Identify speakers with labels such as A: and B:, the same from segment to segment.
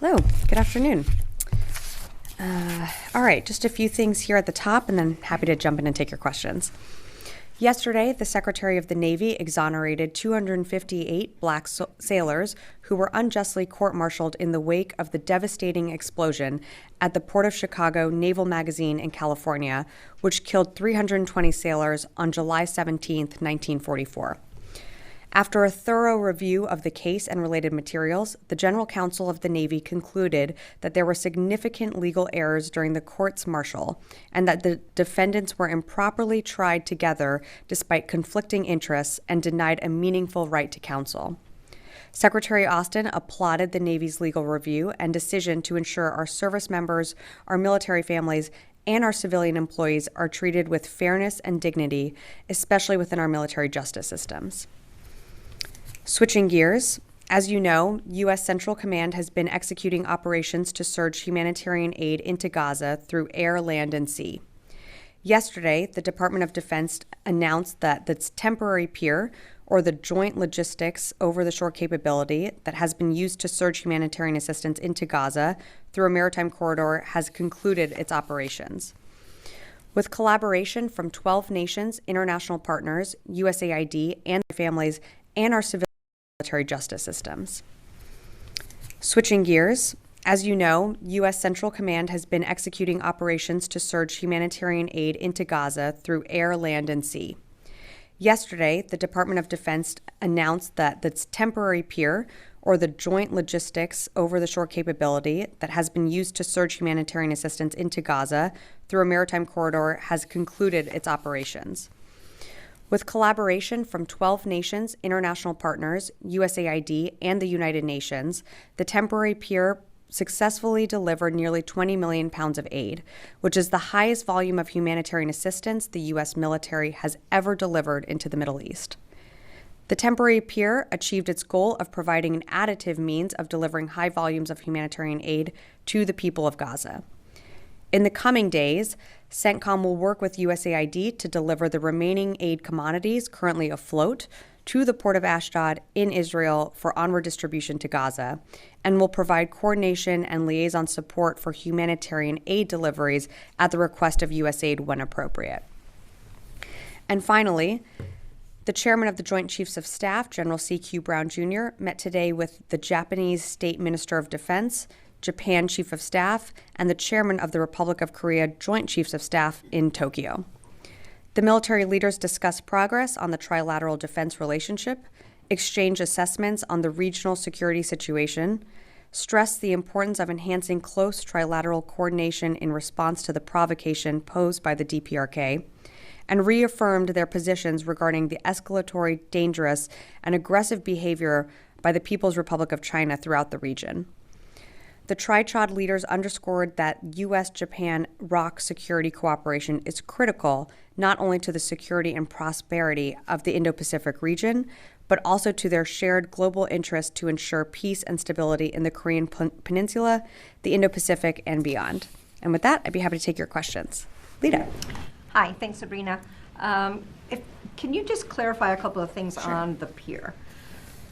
A: Hello, good afternoon. All right, just a few things here at the top, and then happy to jump in and take your questions. Yesterday, the Secretary of the Navy exonerated 258 black sailors who were unjustly court-martialed in the wake of the devastating explosion at the Port of Chicago Naval Magazine in California, which killed 320 sailors on July 17, 1944. After a thorough review of the case and related materials, the General Counsel of the Navy concluded that there were significant legal errors during the courts-martial and that the defendants were improperly tried together despite conflicting interests and denied a meaningful right to counsel. Secretary Austin applauded the Navy's legal review and decision to ensure our service members, our military families, and our civilian employees are treated with fairness and dignity, especially within our military justice systems. Switching gears, as you know, U.S. Central Command has been executing operations to surge humanitarian aid into Gaza through air, land, and sea. Yesterday, the Department of Defense announced that the temporary Pier, or the Joint Logistics Over-the-Shore Capability that has been used to surge humanitarian assistance into Gaza through a maritime corridor, has concluded its operations. With collaboration from 12 nations, international partners, USAID, and their families, and our civilian military justice systems. Switching gears, as you know, U.S. Central Command has been executing operations to surge humanitarian aid into Gaza through air, land, and sea. Yesterday, the Department of Defense announced that the temporary Pier, or the Joint Logistics Over-the-Shore Capability that has been used to surge humanitarian assistance into Gaza through a maritime corridor, has concluded its operations. With collaboration from 12 nations, international partners, USAID, and the United Nations, the temporary Pier successfully delivered nearly 20 million pounds of aid, which is the highest volume of humanitarian assistance the U.S. military has ever delivered into the Middle East. The temporary Pier achieved its goal of providing an additive means of delivering high volumes of humanitarian aid to the people of Gaza. In the coming days, CENTCOM will work with USAID to deliver the remaining aid commodities currently afloat to the Port of Ashdod in Israel for onward distribution to Gaza, and will provide coordination and liaison support for humanitarian aid deliveries at the request of USAID when appropriate. And finally, the chairman of the Joint Chiefs of Staff, General C.Q. Brown Jr., met today with the Japanese State Minister of Defense, Japan Chief of Staff, and the chairman of the Republic of Korea Joint Chiefs of Staff in Tokyo. The military leaders discussed progress on the trilateral defense relationship, exchanged assessments on the regional security situation, stressed the importance of enhancing close trilateral coordination in response to the provocation posed by the DPRK, and reaffirmed their positions regarding the escalatory, dangerous, and aggressive behavior by the People's Republic of China throughout the region. The Trilateral leaders underscored that U.S.-Japan ROC security cooperation is critical not only to the security and prosperity of the Indo-Pacific region, but also to their shared global interest to ensure peace and stability in the Korean Peninsula, the Indo-Pacific, and beyond. And with that, I'd be happy to take your questions. Lita.
B: Hi, thanks, Sabrina. Can you just clarify a couple of things on the pier?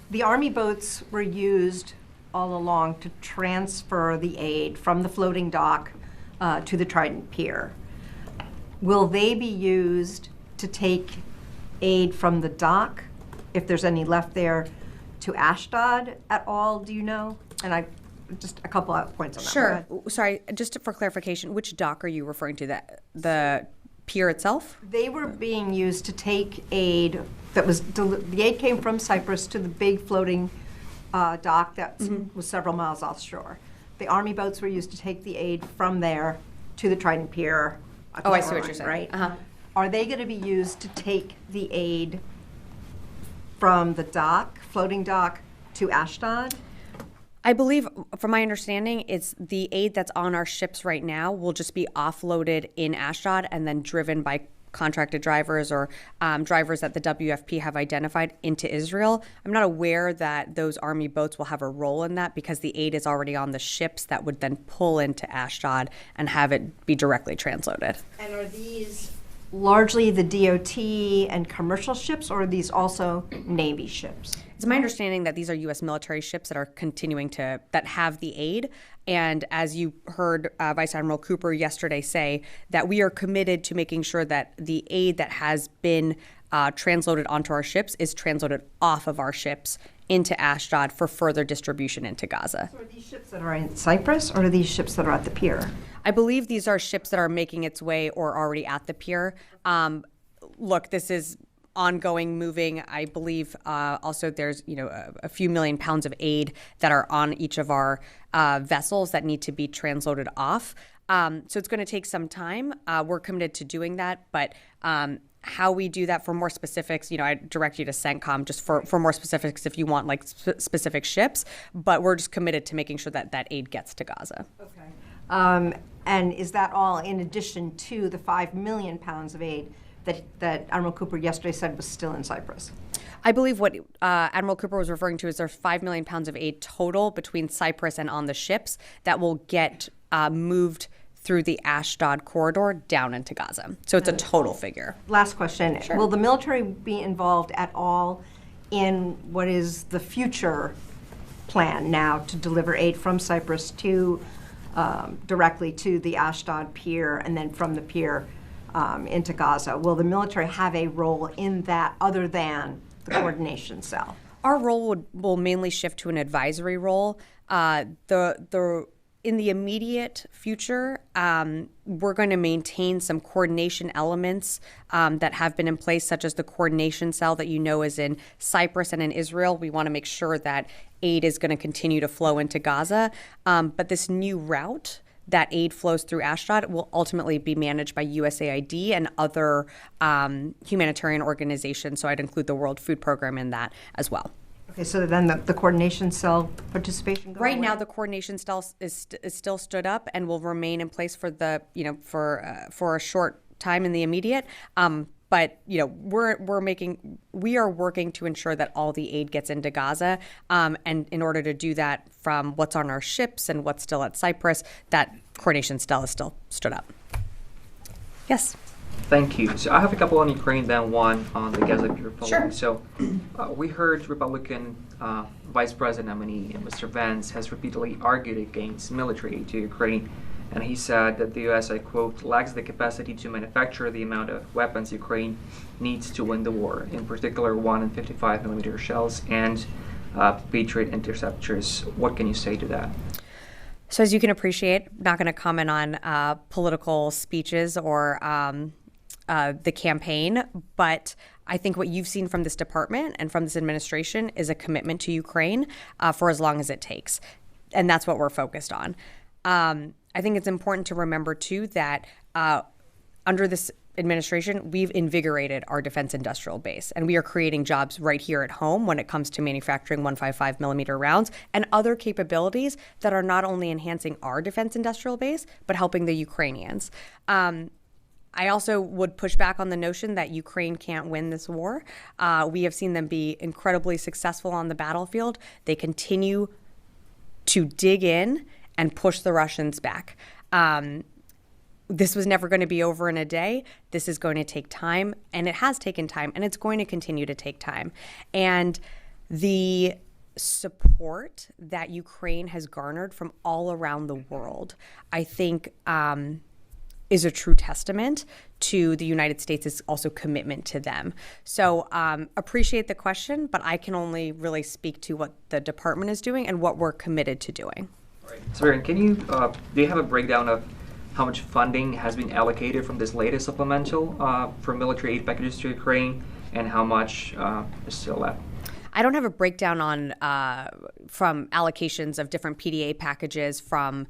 B: The Army boats were used all along to transfer the aid from the floating dock to the Trident Pier. Will they be used to take aid from the dock, if there's any left there, to Ashdod at all, do you know? And just a couple of points on that.
A: Sure. Sorry, just for clarification, which dock are you referring to? The pier itself?
B: They were being used to take aid that was, the aid came from Cyprus to the big floating dock that was several miles offshore. The Army boats were used to take the aid from there to the Trident Pier.
A: Oh, I see what you're saying.
B: Right? Are they going to be used to take the aid from the dock, floating dock, to Ashdod?
A: I believe, from my understanding, it's the aid that's on our ships right now will just be offloaded in Ashdod and then driven by contracted drivers or drivers that the WFP have identified into Israel. I'm not aware that those Army boats will have a role in that because the aid is already on the ships that would then pull into Ashdod and have it be directly transloaded.
B: And are these largely the DOT and commercial ships, or are these also Navy ships?
A: It's my understanding that these are U.S. military ships that are that have the aid. And as you heard Vice Admiral Cooper yesterday say, that we are committed to making sure that the aid that has been transloaded onto our ships is transloaded off of our ships into Ashdod for further distribution into Gaza.
B: So are these ships that are in Cyprus, or are these ships that are at the pier?
A: I believe these are ships that are making its way or already at the pier. Look, this is ongoing, moving. I believe also there's a few million pounds of aid that are on each of our vessels that need to be transloaded off. So it's going to take some time. We're committed to doing that, but how we do that, for more specifics, I direct you to CENTCOM just for more specifics if you want like specific ships, but we're just committed to making sure that that aid gets to Gaza.
B: Okay. And is that all in addition to the 5 million pounds of aid that Admiral Cooper yesterday said was still in Cyprus?
A: I believe what Admiral Cooper was referring to is there's 5 million pounds of aid total between Cyprus and on the ships that will get moved through the Ashdod corridor down into Gaza. So it's a total figure.
B: Last question.
A: Sure.
B: Will the military be involved at all in what is the future plan now to deliver aid from Cyprus to directly to the Ashdod pier and then from the pier into Gaza? Will the military have a role in that other than the coordination cell?
A: Our role will mainly shift to an advisory role. In the immediate future, we're going to maintain some coordination elements that have been in place, such as the coordination cell that is in Cyprus and in Israel. We want to make sure that aid is going to continue to flow into Gaza. But this new route that aid flows through Ashdod will ultimately be managed by USAID and other humanitarian organizations. So I'd include the World Food Program in that as well.
B: Okay, so then the coordination cell participation goes
A: Right
B: away?
A: now, the coordination cell is still stood up and will remain in place for for a short time in the immediate. But we are working to ensure that all the aid gets into Gaza, and in order to do that, from what's on our ships and what's still at Cyprus, that coordination cell is still stood up. Yes.
C: Thank you. So I have a couple on Ukraine, then one on the Gaza Pier following.
A: Sure.
C: So we heard Republican Vice President nominee Mr. Vance has repeatedly argued against military aid to Ukraine, and he said that the U.S., I quote, lacks the capacity to manufacture the amount of weapons Ukraine needs to win the war, in particular 1 and 55 millimeter shells and Patriot interceptors. What can you say to that?
A: So as you can appreciate, I'm not going to comment on political speeches or the campaign, but I think what you've seen from this department and from this administration is a commitment to Ukraine for as long as it takes. And that's what we're focused on. I think it's important to remember, too, that under this administration, we've invigorated our defense industrial base, and we are creating jobs right here at home when it comes to manufacturing 155 millimeter rounds and other capabilities that are not only enhancing our defense industrial base, but helping the Ukrainians. I also would push back on the notion that Ukraine can't win this war. We have seen them be incredibly successful on the battlefield. They continue to dig in and push the Russians back. This was never going to be over in a day. This is going to take time, and it has taken time, and it's going to continue to take time. And the support that Ukraine has garnered from all around the world, I think, is a true testament to the United States' also commitment to them. So appreciate the question, but I can only really speak to what the department is doing and what we're committed to doing.
C: Right. Sabrina, can you do you have a breakdown of how much funding has been allocated from this latest supplemental for military aid packages to Ukraine, and how much is still left?
A: I don't have a breakdown on from allocations of different PDA packages from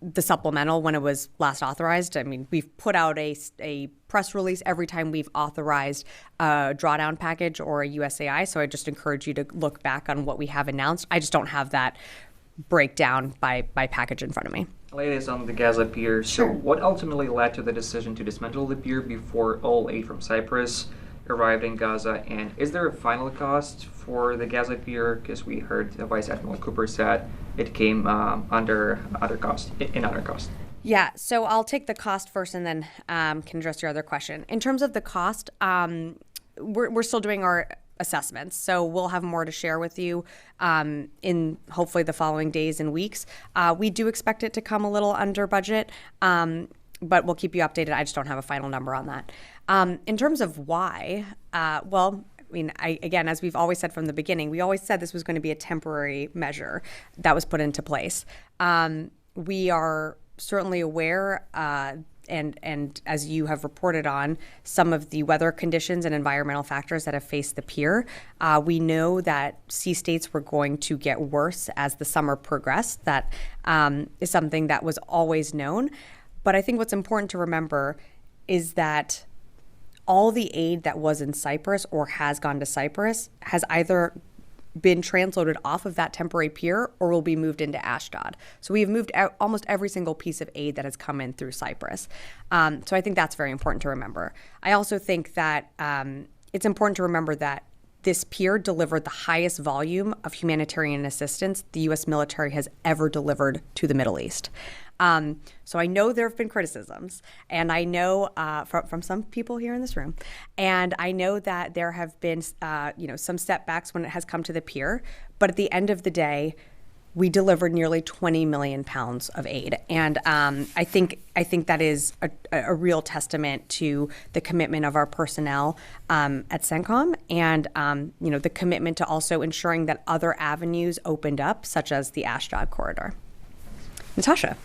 A: the supplemental when it was last authorized. I mean, we've put out a press release every time we've authorized a drawdown package or a USAI. So I just encourage you to look back on what we have announced. I just don't have that breakdown by package in front of me.
C: Latest on the Gaza pier.
A: Sure.
C: So what ultimately led to the decision to dismantle the pier before all aid from Cyprus arrived in Gaza? And is there a final cost for the Gaza pier? Because we heard Vice Admiral Cooper said it came under other cost.
A: Yeah, so I'll take the cost first and then can address your other question. In terms of the cost, we're still doing our assessments. So we'll have more to share with you in hopefully the following days and weeks. We do expect it to come a little under budget, but we'll keep you updated. I just don't have a final number on that. In terms of why, well, I mean, again, as we've always said from the beginning, we always said this was going to be a temporary measure that was put into place. We are certainly aware, and as you have reported on, some of the weather conditions and environmental factors that have faced the pier. We know that sea states were going to get worse as the summer progressed. That is something that was always known. But I think what's important to remember is that all the aid that was in Cyprus or has gone to Cyprus has either been transloaded off of that temporary pier or will be moved into Ashdod. So we have moved out almost every single piece of aid that has come in through Cyprus. So I think that's very important to remember. I also think that it's important to remember that this pier delivered the highest volume of humanitarian assistance the U.S. military has ever delivered to the Middle East. So I know there have been criticisms, and I know from some people here in this room, and I know that there have been some setbacks when it has come to the pier. But at the end of the day, we delivered nearly 20 million pounds of aid, and I think that is a real testament to the commitment of our personnel at CENTCOM, and the commitment to also ensuring that other avenues opened up, such as the Ashdod corridor. Natasha.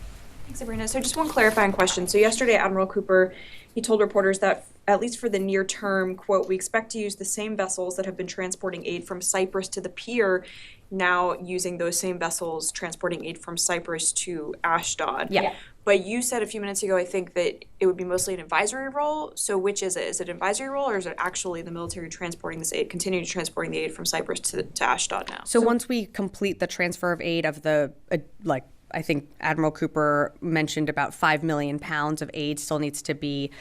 D: Thanks, Sabrina. So just one clarifying question. So yesterday, Admiral Cooper, he told reporters that, at least for the near term, quote, we expect to use the same vessels that have been transporting aid from Cyprus to the pier, now using those same vessels transporting aid from Cyprus to Ashdod.
A: Yeah.
D: But you said a few minutes ago, I think, that it would be mostly an advisory role. So which is it? Is it an advisory role, or is it actually the military transporting this aid, continuing transporting the aid from Cyprus to Ashdod now?
A: So once we complete the transfer of aid of the, I think Admiral Cooper mentioned about 5 million pounds of aid still needs to be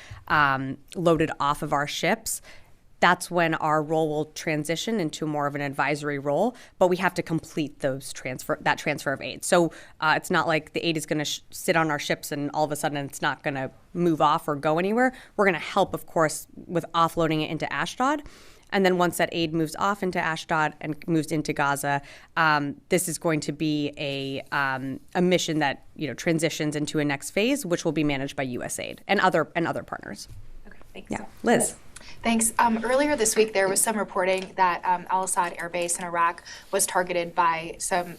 A: loaded off of our ships. That's when our role will transition into more of an advisory role, but we have to complete that transfer of aid. So it's not like the aid is going to sit on our ships and all of a sudden it's not going to move off or go anywhere. We're going to help, of course, with offloading it into Ashdod. And then once that aid moves off into Ashdod and moves into Gaza, this is going to be a mission that transitions into a next phase, which will be managed by USAID and other partners.
D: Okay, thanks.
A: Yeah, Liz.
E: Thanks. Earlier this week, there was some reporting that Al-Asad Air Base in Iraq was targeted by some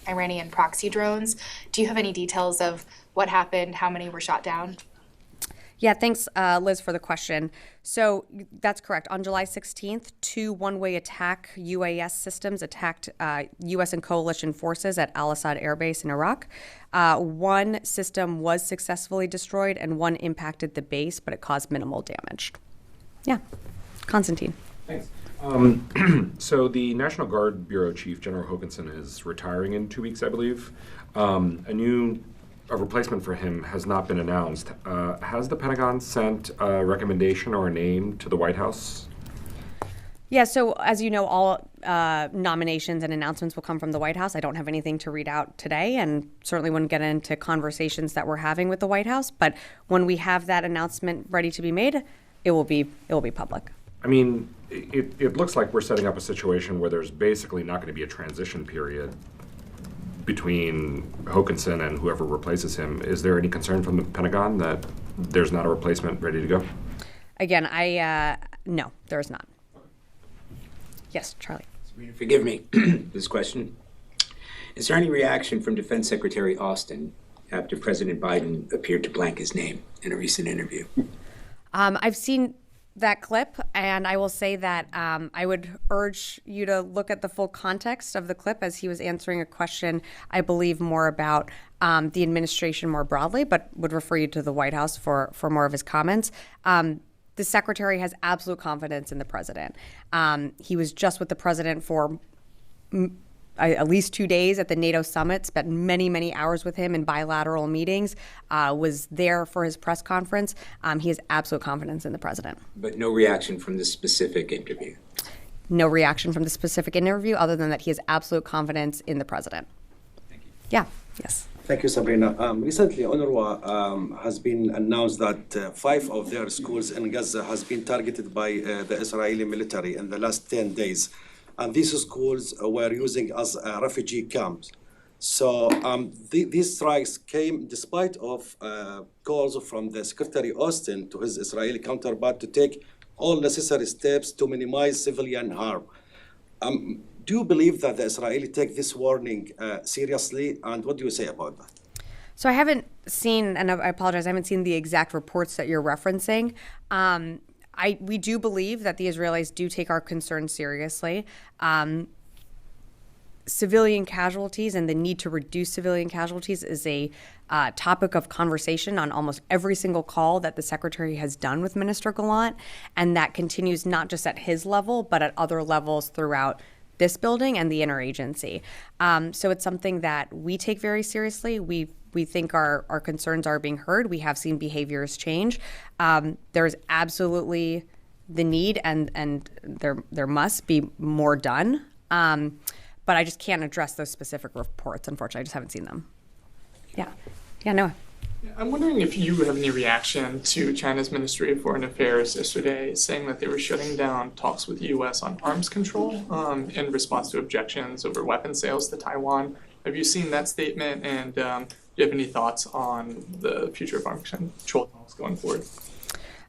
E: Iranian proxy drones. Do you have any details of what happened, how many were shot down?
A: Yeah, thanks, Liz, for the question. So that's correct. On July 16th, 2 one-way attack UAS systems attacked U.S. and coalition forces at Al-Asad Air Base in Iraq. One system was successfully destroyed and one impacted the base, but it caused minimal damage. Yeah. Konstantin.
F: Thanks. So the National Guard Bureau Chief, General Hokanson, is retiring in 2 weeks, I believe. A replacement for him has not been announced. Has the Pentagon sent a recommendation or a name to the White House?
A: Yeah, so as you know, all nominations and announcements will come from the White House. I don't have anything to read out today, and certainly wouldn't get into conversations that we're having with the White House. But when we have that announcement ready to be made, it will be public.
F: I mean, it looks like we're setting up a situation where there's basically not going to be a transition period between Hokanson and whoever replaces him. Is there any concern from the Pentagon that there's not a replacement ready to go?
A: Again, no, there is not. Yes, Charlie.
G: Sabrina, forgive me this question. Is there any reaction from Defense Secretary Austin after President Biden appeared to blank his name in a recent interview?
A: I've seen that clip, and I will say that I would urge you to look at the full context of the clip as he was answering a question, I believe, more about the administration more broadly, but would refer you to the White House for more of his comments. The secretary has absolute confidence in the president. He was just with the president for at least 2 days at the NATO summit, spent many, many hours with him in bilateral meetings, was there for his press conference. He has absolute confidence in the president.
G: But no reaction from this specific interview?
A: No reaction from the specific interview other than that he has absolute confidence in the president.
G: Thank you.
A: Yeah, yes.
H: Thank you, Sabrina. Recently, UNRWA has been announced that 5 of their schools in Gaza has been targeted by the Israeli military in the last 10 days. And these schools were using as refugee camps. So these strikes came despite of calls from the Secretary Austin to his Israeli counterpart to take all necessary steps to minimize civilian harm. Do you believe that the Israeli take this warning seriously, and what do you say about that?
A: So I haven't seen, and I apologize, I haven't seen the exact reports that you're referencing. We do believe that the Israelis do take our concerns seriously. Civilian casualties and the need to reduce civilian casualties is a topic of conversation on almost every single call that the Secretary has done with Minister Gallant, and that continues not just at his level, but at other levels throughout this building and the interagency. So it's something that we take very seriously. We think our concerns are being heard. We have seen behaviors change. There's absolutely the need, and there must be more done. But I just can't address those specific reports, unfortunately. I just haven't seen them. Yeah, Noah.
I: I'm wondering if you have any reaction to China's Ministry of Foreign Affairs yesterday saying that they were shutting down talks with the U.S. on arms control in response to objections over weapons sales to Taiwan. Have you seen that statement, and do you have any thoughts on the future of arms control talks going forward?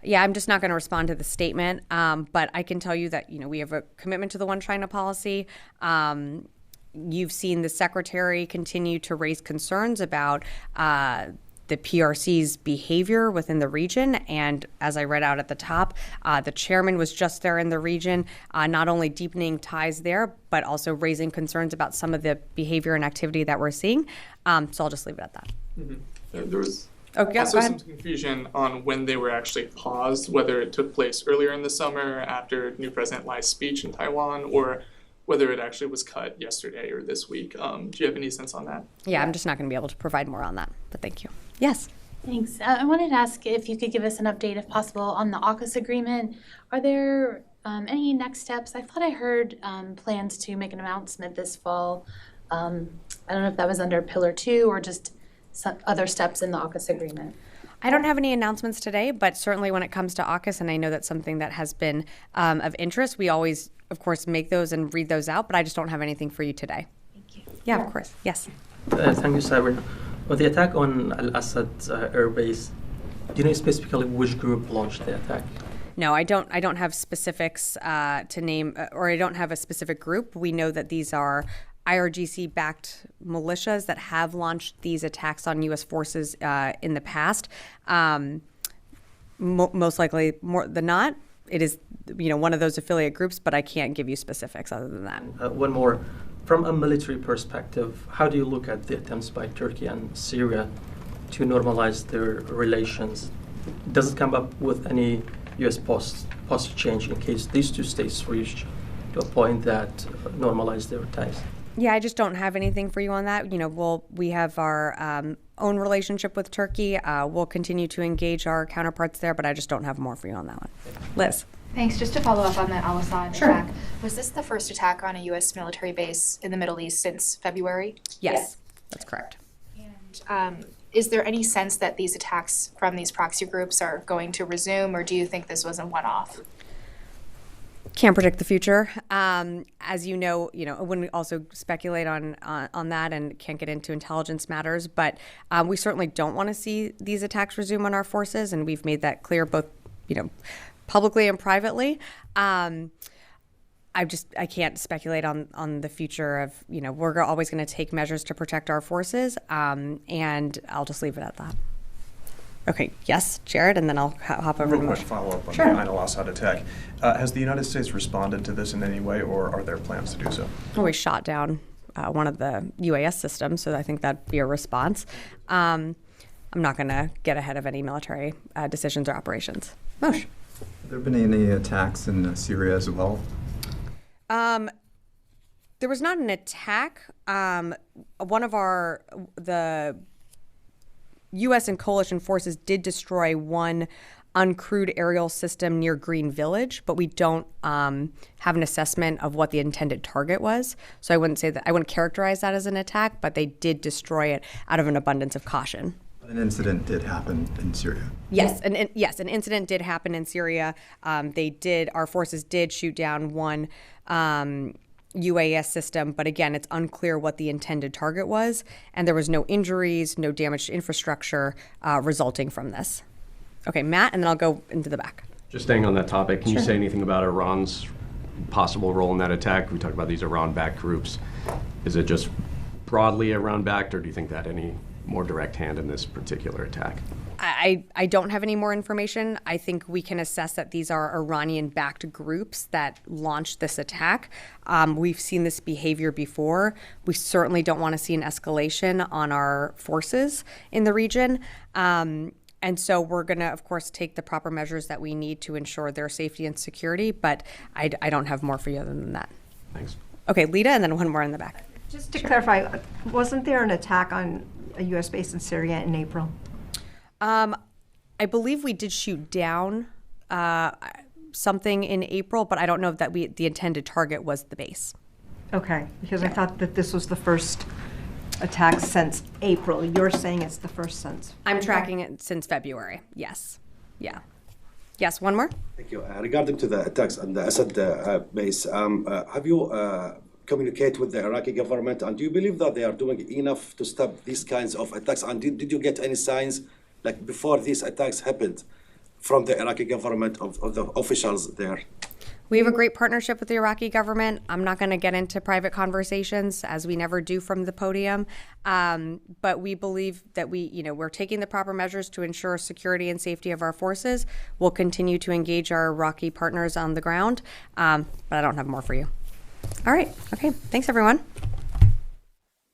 A: Yeah, I'm just not going to respond to the statement, but I can tell you that we have a commitment to the One China policy. You've seen the Secretary continue to raise concerns about the PRC's behavior within the region, and as I read out at the top, the chairman was just there in the region, not only deepening ties there, but also raising concerns about some of the behavior and activity that we're seeing. So I'll just leave it at that.
I: Mm-hmm. There was also some confusion on when they were actually paused, whether it took place earlier in the summer after new President Lai's speech in Taiwan, or whether it actually was cut yesterday or this week. Do you have any sense on that?
A: Yeah, I'm just not going to be able to provide more on that, but thank you. Yes.
J: Thanks. I wanted to ask if you could give us an update, if possible, on the AUKUS agreement. Are there any next steps? I thought I heard plans to make an announcement this fall. I don't know if that was under Pillar 2 or just some other steps in the AUKUS agreement.
A: I don't have any announcements today, but certainly when it comes to AUKUS, and I know that's something that has been of interest, we always, of course, make those and read those out, but I just don't have anything for you today.
J: Thank you.
A: Yeah, of course. Yes.
K: Thank you, Sabrina. Well, the attack on Al-Asad air base, do you know specifically which group launched the attack?
A: No, I don't have specifics to name, or I don't have a specific group. We know that these are IRGC-backed militias that have launched these attacks on U.S. forces in the past. Most likely, more than not, it is one of those affiliate groups, but I can't give you specifics other than that.
K: One more. From a military perspective, how do you look at the attempts by Turkey and Syria to normalize their relations? Does it come up with any U.S. posture change in case these two states reach to a point that normalize their ties?
A: Yeah, I just don't have anything for you on that. We have our own relationship with Turkey. We'll continue to engage our counterparts there, but I just don't have more for you on that one. Liz.
E: Thanks. Just to follow up on the Al-Asad
A: Sure.
E: attack, was this the first attack on a U.S. military base in the Middle East since February?
A: Yes, that's correct.
E: And is there any sense that these attacks from these proxy groups are going to resume, or do you think this was a one-off?
A: Can't predict the future. As you know, I wouldn't also speculate on that and can't get into intelligence matters, but we certainly don't want to see these attacks resume on our forces, and we've made that clear both, publicly and privately. I can't speculate on the future of, we're always going to take measures to protect our forces, and I'll just leave it at that. Okay, yes, Jared, and then I'll hop over to
L: Real
A: Moshe.
L: quick follow-up on
A: Sure.
L: the Al-Asad attack. Has the United States responded to this in any way, or are there plans to do so?
A: We shot down one of the UAS systems, so I think that'd be a response. I'm not going to get ahead of any military decisions or operations. Moshe.
M: Have there been any attacks in Syria as well?
A: There was not an attack. One of the U.S. and coalition forces did destroy one uncrewed aerial system near Green Village, but we don't have an assessment of what the intended target was. So I wouldn't say that, I wouldn't characterize that as an attack, but they did destroy it out of an abundance of caution.
M: An incident did happen in Syria.
A: Yes, an incident did happen in Syria. Our forces did shoot down one UAS system, but again, it's unclear what the intended target was, and there was no injuries, no damage to infrastructure resulting from this. Okay, Matt, and then I'll go into the back.
N: Just staying on that topic, can you say anything about Iran's possible role in that attack? We talked about these Iran-backed groups. Is it just broadly Iran-backed, or do you think that any more direct hand in this particular attack?
A: I don't have any more information. I think we can assess that these are Iranian-backed groups that launched this attack. We've seen this behavior before. We certainly don't want to see an escalation on our forces in the region. And so we're going to, of course, take the proper measures that we need to ensure their safety and security, but I don't have more for you other than that.
N: Thanks.
A: Okay, Lita, and then one more in the back.
B: Just to clarify, wasn't there an attack on a U.S. base in Syria in April?
A: I believe we did shoot down something in April, but I don't know if that the intended target was the base.
B: Okay, because I thought that this was the first attack since April. You're saying it's the first since.
A: I'm tracking it since February. Yes. Yeah. Yes, one more?
H: Thank you. Regarding to the attacks on the Assad base, have you communicate with the Iraqi government, and do you believe that they are doing enough to stop these kinds of attacks? And did you get any signs, like before these attacks happened, from the Iraqi government, of the officials there?
A: We have a great partnership with the Iraqi government. I'm not going to get into private conversations, as we never do from the podium. But we believe that we're taking the proper measures to ensure security and safety of our forces. We'll continue to engage our Iraqi partners on the ground, but I don't have more for you. All right. Okay. Thanks, everyone.